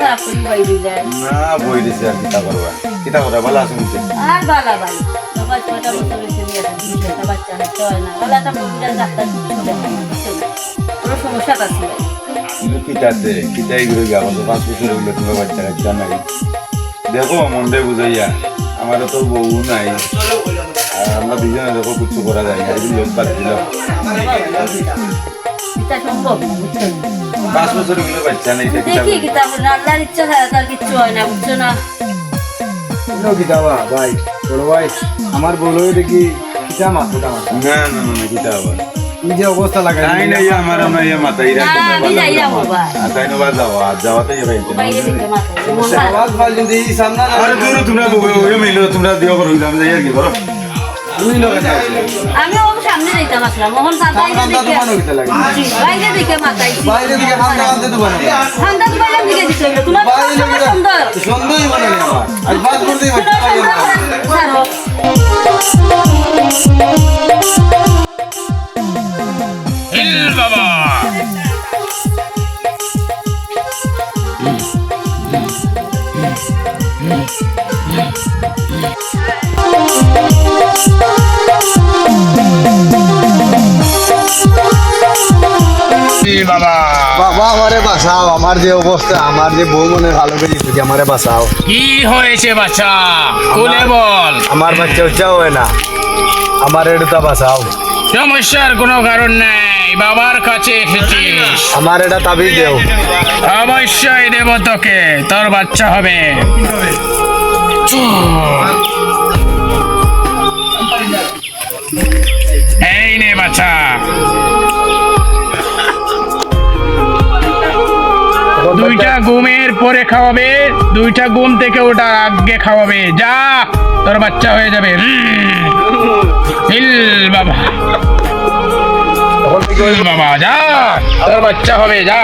খারাপ করে বাইরে যায় না বই দিছে আর কিতা করবা ভালো আছেন কি আর বালা ভাই বাবা 6টা বছর হয়েছে নিয়ে একটা বাচ্চা হচ্ছে হয় না বলে একটা মুন্ডা ডাক্তার কোনো সমস্যা আছে ভাই কিন্তু কিতাতে কিতাই ঘুরে গেল 5 বছর হইলো তোমার বাচ্চা কাচ্চা নাই দেখো মনটাই বুঝাইয়া আমার তো বউ নাই আর আমরা দুজনে দেখো কিছু করা যায় না এই লোক বাদ দিল এটা সম্ভব 5 বছর হইলো বাচ্চা নাই এটা কিতা দেখি কিতা আল্লাহর ইচ্ছা ছাড়া তার কিছু হয় না বুঝছো না কিতাবা ভাই বড় ভাই আমার বলো দেখি কিতা মাথাটা মাথা না না না কিতা আবার এই যে অবস্থা লাগাই নাই নাই আমার না ইয়া মাথায় না, আমি যাই না বাবা। তাই না বাদ যাওয়া আজ যাওয়াতে যাবে বাইরে দিকে মাথায় আওয়াজ পাই যদি সামনে না আরে দূর তোমরা ওই মিলো তোমরা দিও করো আমি যাই আর কি করো দুই লোক আছে আমি ওর সামনে যাইতাম আসলাম মোহন ঠান্ডা বাইরে দিকে দোকানও কিতা লাগে বাইরে দিকে মাথায় বাইরে দিকে ঠান্ডা আনতে দোকান ঠান্ডা তো বাইরে দিকে দিতে তোমার বাইরে খুব সুন্দর সুন্দরই মানে আমার আজ বাদ করতে বাচ্চা পাই না ছাড়ো হিল বাবা বাবা বাবা আমারে বাঁচাও আমার যে অবস্থা আমার যে বউ মনে ভালো করে দিচ্ছে আমারে বাঁচাও কি হয়েছে বাচ্চা খুলে বল আমার বাচ্চা উচ্চা হয় না আমার এটা বাঁচাও সমস্যার কোনো কারণ নেই বাবার কাছে এসেছিস আমার এটা তাবিজ দেও অবশ্যই দেব তোকে তোর বাচ্চা হবে এই নে বাচ্চা দুইটা ঘুমের পরে খাওয়াবে দুইটা ঘুম থেকে ওটা আগে খাওয়াবে যা তোর বাচ্চা হয়ে যাবে হিল বাবা হিল বাবা যা তোর বাচ্চা হবে যা